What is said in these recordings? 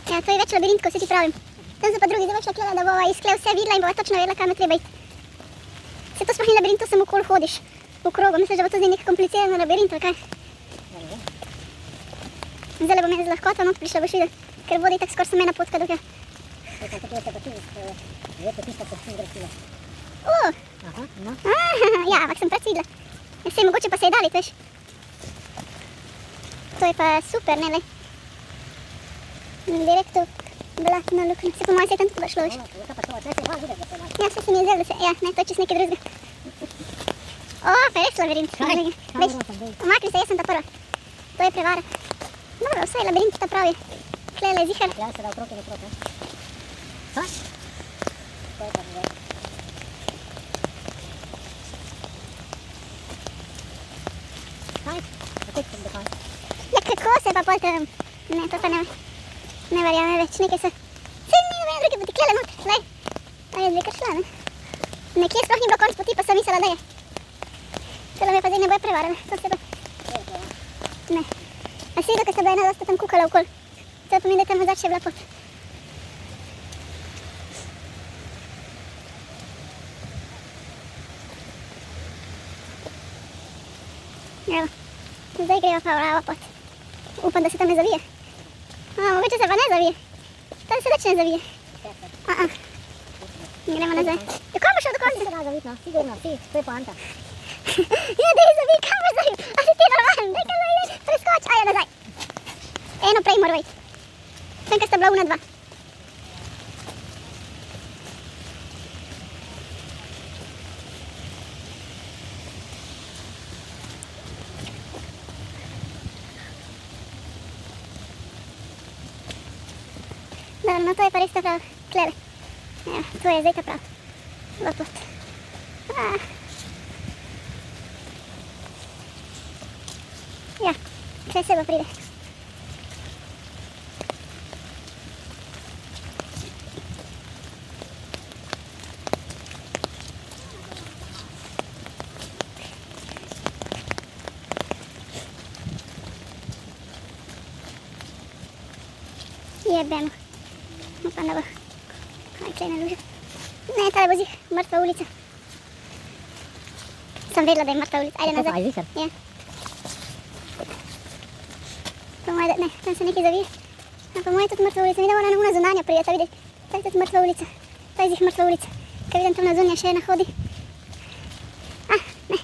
Ja, to je več labirint, ko se ti pravim. Tam so pa drugi, zdaj več lakljala, da bova iz skle vse videla in bova točno vedela, kam je treba iti. Se to sploh ni labirint, to samo okoli hodiš v krogu. Misliš, da bo to zdaj nek kompliciran labirint, ali kaj? Zdaj bom jaz z lahkoto not prišla, boš videl, ker vodi tako skoraj samo ena potka dokaj. Ja, ampak sem preč videla. Sej, mogoče pa se je dalit, veš. To je pa super, ne, lej. Direkt to blatno luknjo. Se po moje se je tam tudi šlo, veš. Ja, se mi je zdelo, da se, ja, ne, to je čist nekaj drugega. O, pa je res labirint. Veš, umakni se, jaz sem ta prva. To je prevara. Dobro, vse je labirint ta pravi. Klele je zihar. Ja, se da okrog in okrog, ne? Ha? To je pa zdaj. Kaj? Kako sem do konca? Ja, kako se pa pol tam... Ne, to pa ne verjame več, nekaj se... Sej ni nobene druge poti, klele not, lej. A je dvekar šla, ne? Nekje sploh ni bilo konc poti, pa sem mislila, da je. Telo me pa zdaj ne boje prevarala, to se pa... Ne. A si videl, ko sta bila ena dosta tam kukala okol? To pomeni, da je tam odzad še bila pot. Evo, zdaj greva pa prava pot. Upam, da se tam ne zavije. Mogoče se pa ne zavije. Tam se nič ne zavije. Gremo nazaj. Ja, kam boš šel do konca? Se da zavit, no, sigurno, si, to je poanta. Ja, daj zavij, kam boš zavij? A si ti normalen, daj kam zavij, preskoč, aja nazaj. Eno prej mora vejti. Sem, ko sta bila una dva. Dobro, no to je pa res ta prava, klele. Ja, to je zdaj ta prava. Lopot. Ja, vse se bo pride. Jebemo. Upam, da bo. Aj, klej na lužo. Ne, tale bo zih, mrtva ulica. Sem vedela, da je mrtva ulica. Ajde nazaj. Aj, zihar. Ja. Po moje, ne, tam se nekaj zavije. A po moje je tudi mrtva ulica. Mi da ona na zunanja prijeta, vidi. To je tudi mrtva ulica. To je zih mrtva ulica. Kaj vidim, tam na zunja še ena hodi. Ne.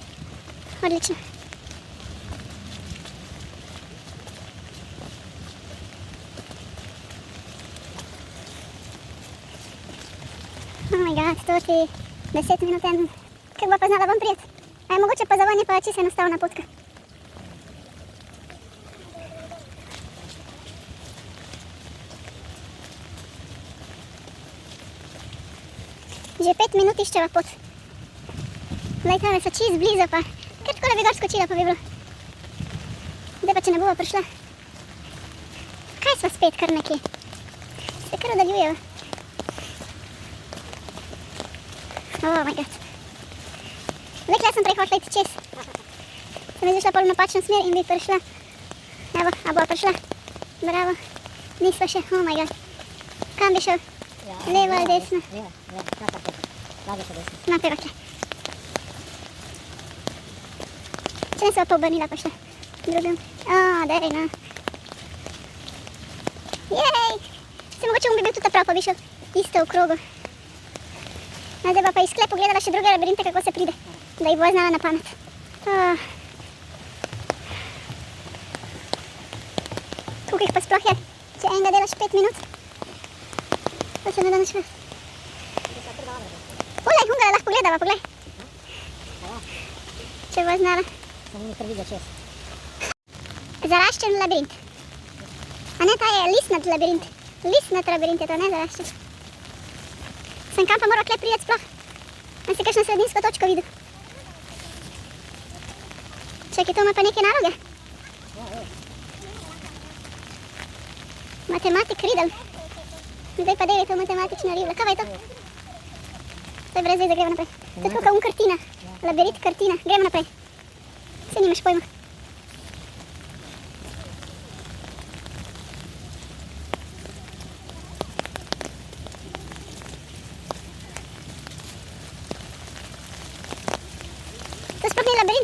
Odlično. Oh my god, to ti 10 minut en. Kako bo pa znala vam prijet? A je mogoče pa za vanje pa čisto enostavna potka. Že 5 minut iščeva pot. Glej, tale so čisto blizu pa. Kar tako da bi gor skočila pa bi bilo. Zdaj pa če ne bova prišla. Kaj sva spet kar nekje? Se kar oddaljujeva. Oh my god. Lekla sem prej hotela iti čez. Sem izšla pol v napačno smer in bi prišla. Evo, a bova prišla. Bravo. Nisva še, oh my god. Kam bi šel? Levo ali desno? Levo, tako. Lage se desno. No, peva tle. Če ne se pa obrnila pa šla. Drugim. Daj, no. Jej! Se mogoče bi bil tudi ta prav, pa bi šel isto v krogu. Zdaj pa iz skle pogledala še druge labirinte, kako se pride, da jih bo znala na pamet. Koliko jih pa sploh je, če enega delaš 5 minut? To se ne da nič več. Poglej, hunga lahko pogledava, poglej. Če bo znala. Sem mi kar videl čez. Zaraščen labirint. A ne, ta je listnat labirint. Listnat labirint je to, ne zaraščen. Sem kam pa moral kle prijeti sploh? Sem si kakšno sredinsko točko videl. Čakaj, to ima pa neke naloge. Matematik Riddle. Zdaj pa 9 matematična rivla. Kaj je to? To je brez veze, gremo naprej. To je tako kao kartina. Labirint kartina. Gremo naprej. Saj nimaš pojma.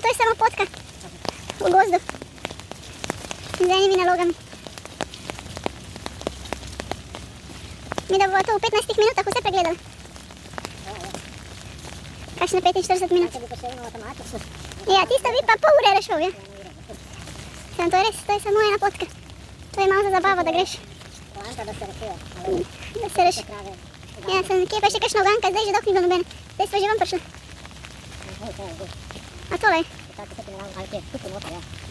to je samo potka v gozdu z enimi nalogami. Mi da bomo to v 15 minutah vse pregledali. Kakšne 45 minut. Ja, tisto bi pa pol ure rešil, ja. To je res, to je samo ena potka. To je malo za zabavo, da greš. Da se reši. Ja, kje pa še kakšna oganka, zdaj že dolgo ni bilo nobene. Zdaj smo že vam prišli. A tole je?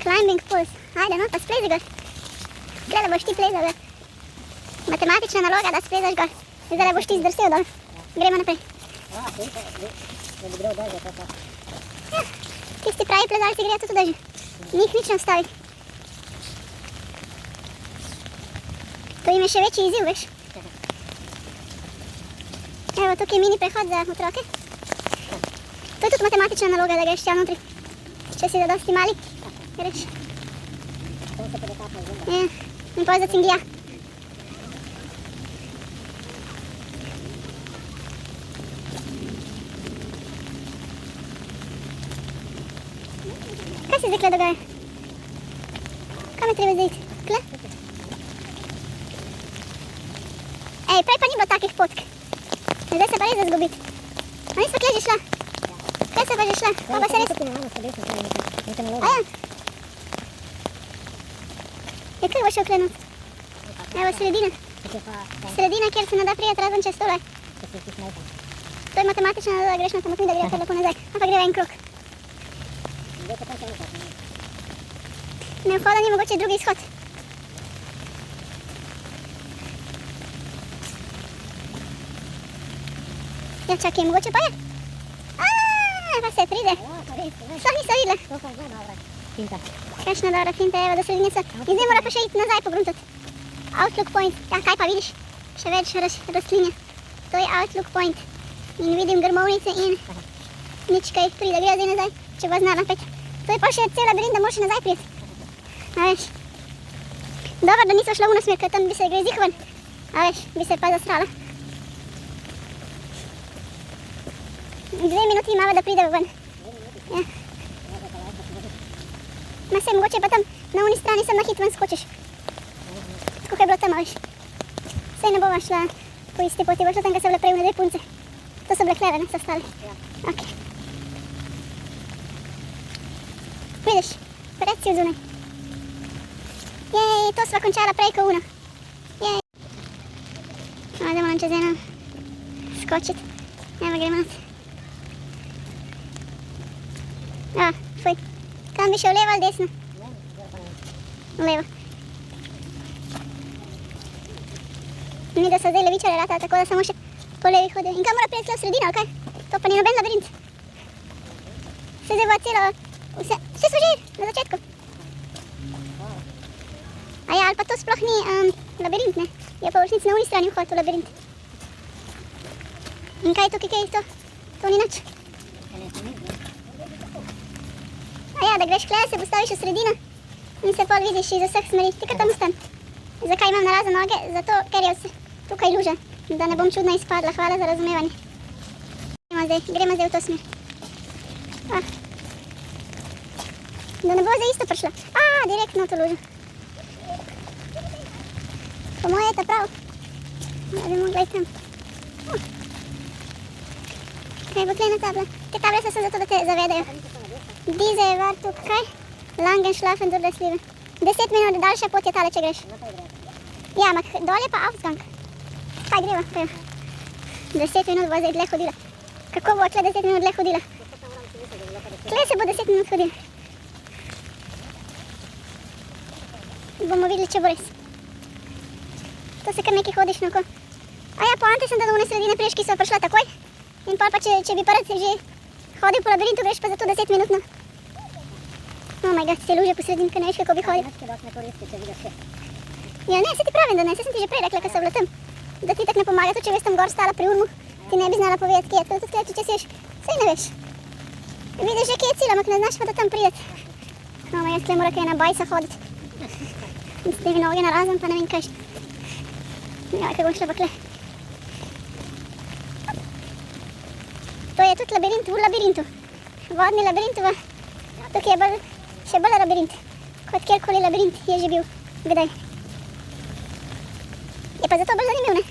Climbing poles. Ajde, no, pa splezi gor. Zdaj boš ti plezal gor. Matematična naloga, da splezaš gor. Zdaj boš ti zdrsel dol. Gremo naprej. Ja, tisti pravi plezalci grejo tudi že. Njih nič ne ustavi. To im je še večji izziv, veš. Evo, tukaj je mini prehod za otroke. To je tudi matematična naloga, da greš tja notri. Če si zadosti mali, greš. Ja, in pa za cinglja. Kaj se zdaj kle dogaja? Kam je treba zdaj iti? Kle? Ej, prej pa ni bilo takih potk. Zdaj se pa res zgubiti. A nismo kle že šla? Kaj se pa že šla? Pa se res... Aja. Je kaj bo šel klenut? Evo sredina. Sredina, kjer se ne da prijeti razen čez tole. To je matematična naloga, greš na tamotni, da gre kar lepo nazaj. Ampak gre en krog. Ne, vhoda ni mogoče drugi izhod. Ja, čakaj, mogoče pa je. Pa se pride. Sploh niso videla. Kakšna dobra finta, evo, do sredine so. In zdaj mora pa še iti nazaj pogruntati. Outlook point. Ja, kaj pa vidiš? Še več rastlinja. To je outlook point. In vidim grmovnice in nič kaj pride. Gre zdaj nazaj, če bo znala pet. To je pa še cel labirint, da moraš nazaj priti. A veš. Dobro, da niso šla v nasmer, ker tam bi se gre zihvan. A veš, bi se pa zasrala. 2 minuti imava, da pride ven. Ja. Ma se mogoče pa tam na uni strani sem na hit ven skočiš. Tako je bilo tam, veš. Sej ne bova šla po isti poti, bo šla tam, ko so bile prej une 2 punce. To so bile kleve, ne, so stale. Ok. Vidiš, pred si vzunaj. Jej, to sva končala prej ko uno. Jej. Ajde, moram čez eno skočit. Evo, gremo not. A, fuj. Kam bi šel, levo ali desno? Levo. Mi da so zdaj levičare ratali, tako da samo še po levi hodijo. In kam mora priti v sredino, ali kaj? To pa ni noben labirint. Se zdaj bo celo... Vse smo že na začetku. Aja, ali pa to sploh ni labirint, ne? Je pa v resnici na uni strani vhod v labirint. In kaj je tukaj, kaj je to? To ni nič. Aja, da greš kle, se postaviš v sredino in se pol vidiš iz vseh smeri. Ti kar tam ostan. Zakaj imam narazen noge? Zato, ker je vse tukaj luža. Da ne bom čudno izpadla. Hvala za razumevanje. Gremo zdaj v to smer. Da ne bo zdaj isto prišla. Direktno v to lužo. Po moje je ta prav. Da bi mogla iti tam. Kaj bo klena tabla? Te table so zato, da te zavedajo. Diese war tukaj. Langen schlafen durch das Leben. 10 minut daljša pot je tale, če greš. Ja, ampak dol je pa Ausgang. Kaj greva? 10 minut bo zdaj dlje hodila. Kako bo tle 10 minut dlje hodila? Tle se bo 10 minut hodila. Bomo videli, če bo res. To se kar nekaj hodiš naokoli. Aja, poante sem, da do one sredine priješ, ki so prišla takoj. In pol pa, če bi prvi že hodil po labirintu, greš pa za to 10 minutno. Oh my god, se luže po sredini, ker ne veš, kako bi hodil. Ja, ne, se ti pravim, da ne, se sem ti že prej rekla, ko so bile tam. Da ti tak ne pomaga, tudi če veš tam gor stala pri urmu, ti ne bi znala povedati, kje je. Tudi tukaj, če si veš, sej ne veš. Vidiš že, kje je cilj, ampak ne znaš pa da tam prideti. Oh my god, tukaj mora kaj ena bajsa hoditi. In s temi noge narazen, pa ne vem kaj. Ja, kaj bom šla pa kle. To je tudi labirint v labirintu. Vodni labirint v Tukaj je bolj, še bolj labirint, kot kjerkoli labirint je že bil, kdaj. Je pa zato bolj zanimiv, ne?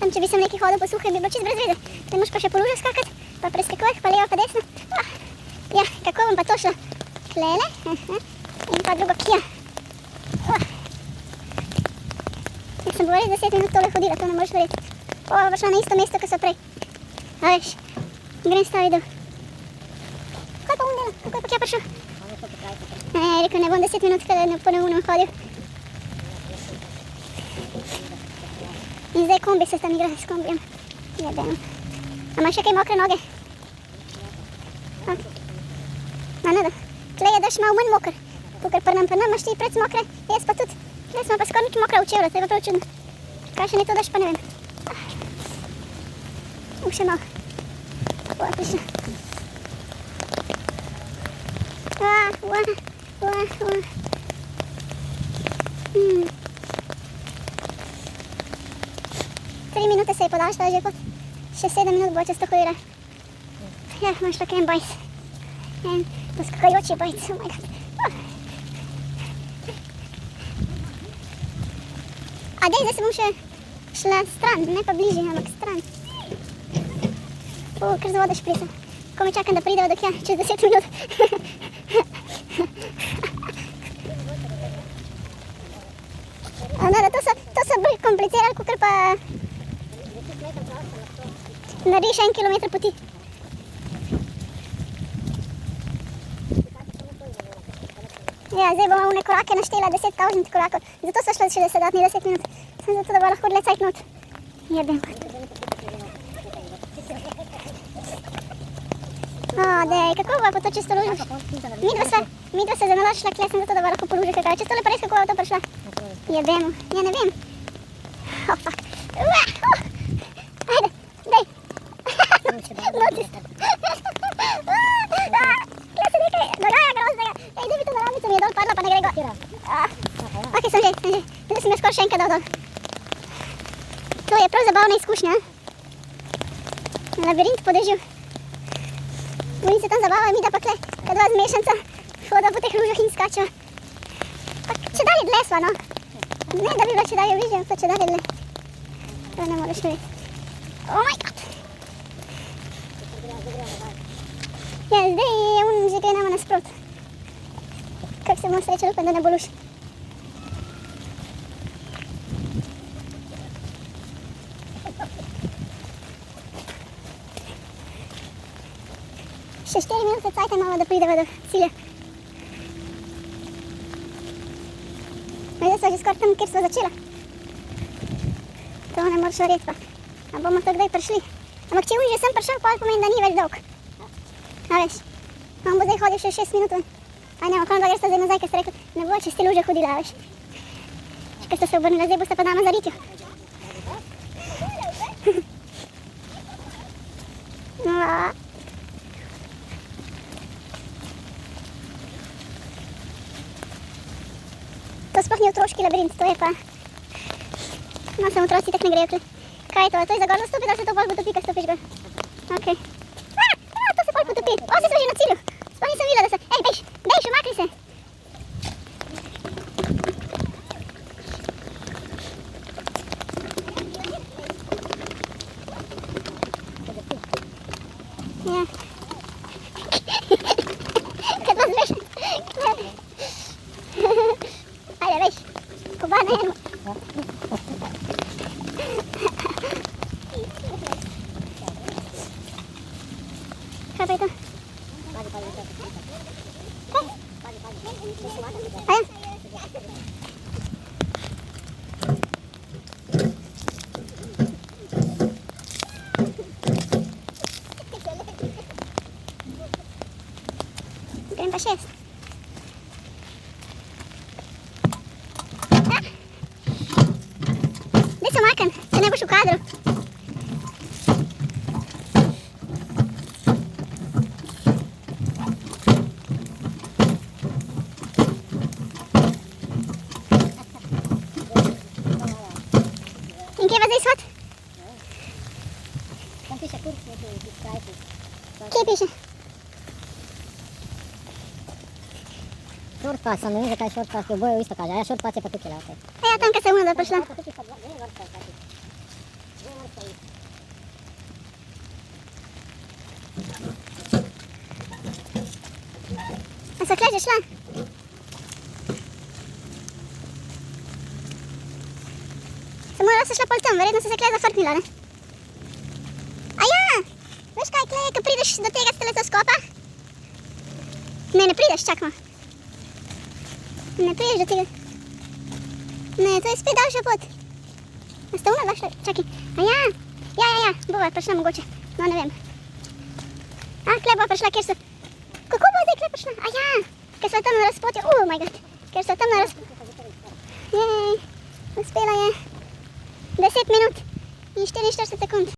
Tam, če bi sem nekaj hodil po suhe, bi bilo čist brez veze. Ne moš pa še po lužah skakati, pa preskakovati, pa levo, pa desno. Ja, kako bom pa to šla? Tlele, in pa drugo kja. Jaz sem bo res 10 minut tole hodila, to ne moreš verjeti. Pa šla na isto mesto, kot so prej. A veš, grem staviti dol. Kaj pa bom delal? Kako je pa kja prišel? Ne, rekel, ne bom 10 minut, kada ne po neunem hodil. In zdaj kombi se tam igra s kombijem. Jebeno. A imaš še kaj mokre noge? Ma ne da. Tle je daš malo manj mokr. Tukaj pa nam imaš ti preč mokre, jaz pa tudi. Tle smo pa skoro nič mokra v čevra, to je pa prav čudno. Kaj še ne to daš, pa ne vem. Še malo. Tako je prišla. Tri minute se je podaljšala že pot. Še 7 minut bo čez to hodila. Ja, imaš tako en bajs. En poskakajoči bajs, oh my god. A dej, zdaj se bom še šla stran, ne pa bližje, ampak stran. Kar z vode šprisa. Ko me čakam, da prideva do kja, čez 10 minut. No, da to so bolj komplicirali, kakor pa narediš 1 kilometer poti. Ja, zdaj bomo une korake naštela 10.000 korakov. Zato so šla še dodatnih 10 minut. Sem zato, da bo lahko dlje cajt not. Jebem. Dej, kako bo pa to čisto lužo? Midva se zanalaš šla kle, sem zato, da bo lahko po lužo kakaj. Čisto lepo res, kako bo to prišla. Jebemo. Ja, ne vem. Oh, fuck. Ajde, dej. Notis. Kle se nekaj dogaja groznega. Ej, dej mi to naravnico, mi je dol padla, pa ne gre go. Ok, sem že. Zdaj sem jo skoro še enkrat dal dol. To je prav zabavna izkušnja. Labirint po dežju. Oni se tam zabavajo, mi da pa kle, kad dva zmešanca hoda po teh lužah in skačeva. Pa če dalje dlje sva, no. Ne, da bi bila če dalje bližje, pa če dalje dlje. To ne moreš verjeti. Oh my god. Ja, zdaj je že kaj nama nasprot. Kak se bomo srečali, upam, da ne bo luž. Še 4 minute cajta imamo, da prideva do cilja. Zdaj sva že skoraj tam, kjer sva začela. To ne moreš verjeti pa. A bomo to kdaj prišli? Ampak če že sem prišel, pa pomeni, da ni več dolg. A veš, on bo zdaj hodil še 6 minut. A ne, okolno da gresta zdaj nazaj, ker ste rekli, ne bo čez te luže hodila, veš. Ker ste se obrnila, zdaj boste pa dama za ritjo. To sploh ni otroški labirint, to je pa... No, samo otroci tak ne grejo kle. Kaj je to? To je za gorno stopiti, da se to bolj potopi, kad stopiš gor? Okej. To se bolj potopi. O, se smo že na cilju. Sploh nisem videla, da se... Ej, bejš, umakni se. Ja. Kad vas veš... Ajde, veš. Pobane eno. Kaj pa je to? A ja? Grem pa 6. Daj se umaknem, če ne boš v kadru. In kje pa zdaj shod? Tam piše kurs neki, Skype. Kje piše? Short pass, sam ne vem, zakaj short pass, oboje isto kaže, a ja, short pass je pa tukaj, okej. A ja, tam, kad sem uno prišla. Pa tukaj sta dve vrste, znači. Dve vrste isto. A so kleže šla? Samo jaz sem šla pol tam, verjetno se kle zafrknila, ne? A ja! Veš kaj, Kleje, ko prideš do tega stelecoskopa? Ne prideš, čakaj. Ne prideš do tega. Ne, to je spet daljša pot. A sta una dva šla, čakaj. A ja, ja, bova prišla mogoče. No, ne vem. A, Kleje bova prišla, kjer so... Kako bo zdaj Kleje prišla? A ja, ker so tam na razpotju. Oh my god, ker so tam na razpotju. Jej, uspela je 10 minut in 44 sekund.